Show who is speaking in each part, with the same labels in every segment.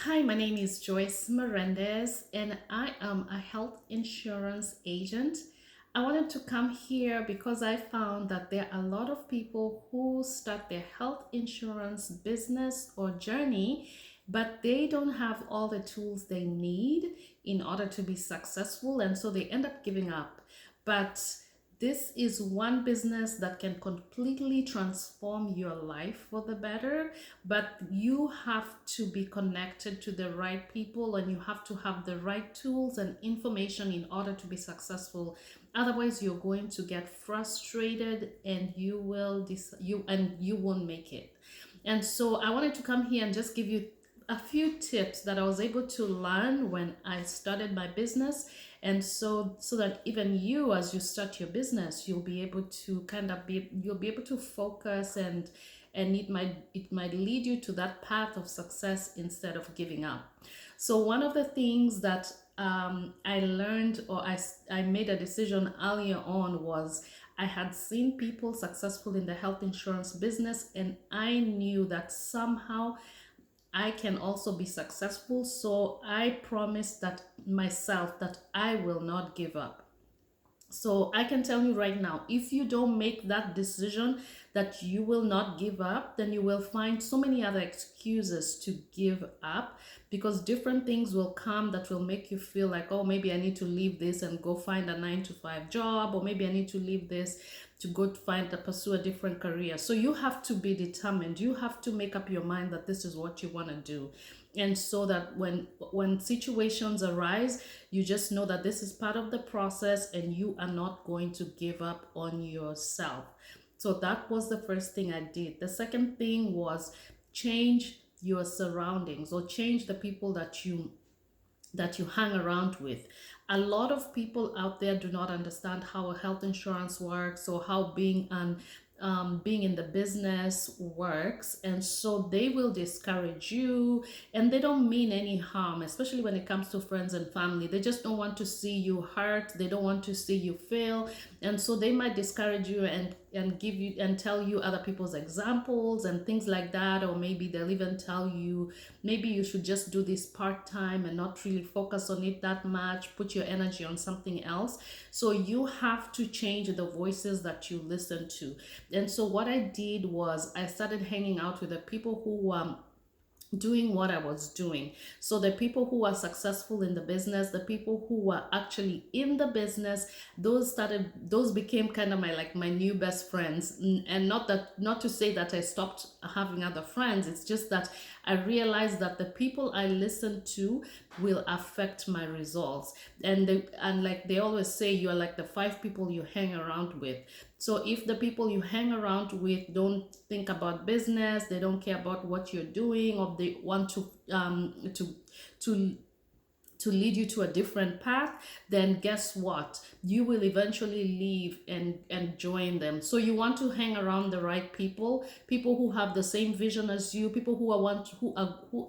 Speaker 1: Hi, my name is Joyce Marendes, and I am a health insurance agent. I wanted to come here because I found that there are a lot of people who start their health insurance business or journey, but they don't have all the tools they need in order to be successful, and so they end up giving up. But this is one business that can completely transform your life for the better, but you have to be connected to the right people and you have to have the right tools and information in order to be successful. Otherwise, you're going to get frustrated and you won't make it. And so I wanted to come here and just give you a few tips that I was able to learn when I started my business, and so that even you, as you start your business, you'll be able to you'll be able to focus, and it might lead you to that path of success instead of giving up. So one of the things that I learned, or I made a decision earlier on, was I had seen people successful in the health insurance business, and I knew that somehow I can also be successful. So I promised that myself that I will not give up. So I can tell you right now, if you don't make that decision that you will not give up, then you will find so many other excuses to give up, because different things will come that will make you feel like, oh, maybe I need to leave this and go find a 9 to 5 job, or maybe I need to leave this to go pursue a different career. So you have to be determined. You have to make up your mind that this is what you want to do. And so that when situations arise, you just know that this is part of the process and you are not going to give up on yourself. So that was the first thing I did. The second thing was change your surroundings, or change the people that you hang around with. A lot of people out there do not understand how a health insurance works, or how being in the business works, and so they will discourage you, and they don't mean any harm, especially when it comes to friends and family. They just don't want to see you hurt, they don't want to see you fail, and so they might discourage you and give you and tell you other people's examples and things like that. Or maybe they'll even tell you maybe you should just do this part-time and not really focus on it that much, put your energy on something else. So you have to change the voices that you listen to. And so what I did was I started hanging out with the people who doing what I was doing. So the people who are successful in the business, the people who were actually in the business, those became kind of my new best friends. And not to say that I stopped having other friends. It's just that I realized that the people I listen to will affect my results. And like they always say, you are like the 5 people you hang around with. So if the people you hang around with don't think about business, they don't care about what you're doing, or they want to to lead you to a different path, then guess what? You will eventually leave and join them. So you want to hang around the right people, people who have the same vision as you, people who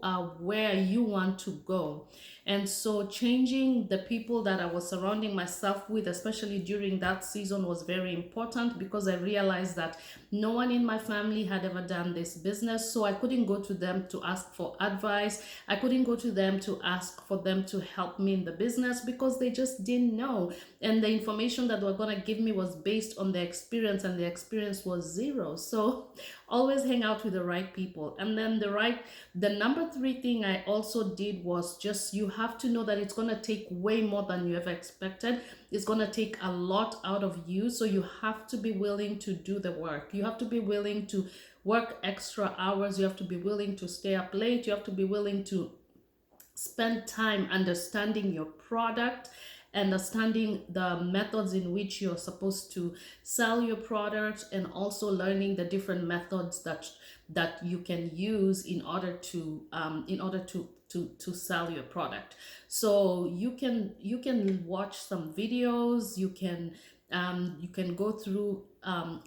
Speaker 1: are where you want to go. And so changing the people that I was surrounding myself with, especially during that season, was very important, because I realized that no one in my family had ever done this business. So I couldn't go to them to ask for advice. I couldn't go to them to ask for them to help me in the business, because they just didn't know. And the information that they were going to give me was based on their experience, and the experience was zero. So always hang out with the right people. And then the number 3 thing I also did was, just you have to know that it's going to take way more than you ever expected. It's going to take a lot out of you. So you have to be willing to do the work. You have to be willing to work extra hours. You have to be willing to stay up late. You have to be willing to spend time understanding your product, understanding the methods in which you're supposed to sell your product, and also learning the different methods that you can use in order to sell your product. So you can watch some videos, you can go through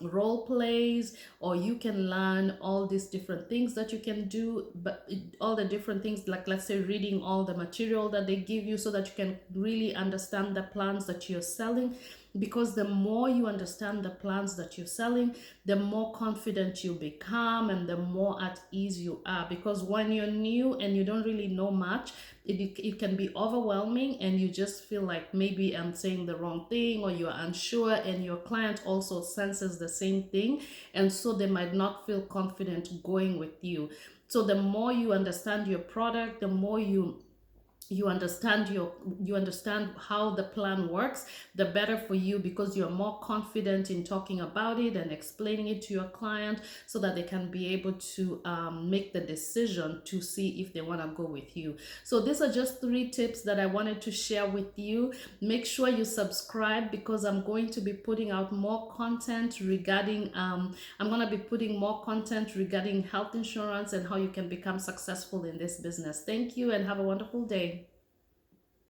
Speaker 1: role plays, or you can learn all these different things that you can do, but all the different things, like let's say reading all the material that they give you, so that you can really understand the plans that you're selling. because the more you understand the plans that you're selling, the more confident you become and the more at ease you are. Because when you're new and you don't really know much, it can be overwhelming and you just feel like maybe I'm saying the wrong thing, or you're unsure, and your client also senses the same thing, and so they might not feel confident going with you. So the more you understand your product, the more you understand how the plan works, the better for you, because you're more confident in talking about it and explaining it to your client, so that they can be able to make the decision to see if they want to go with you. So these are just 3 tips that I wanted to share with you. Make sure you subscribe, because I'm going to be putting out more content regarding I'm going to be putting more content regarding health insurance and how you can become successful in this business. Thank you and have a wonderful day.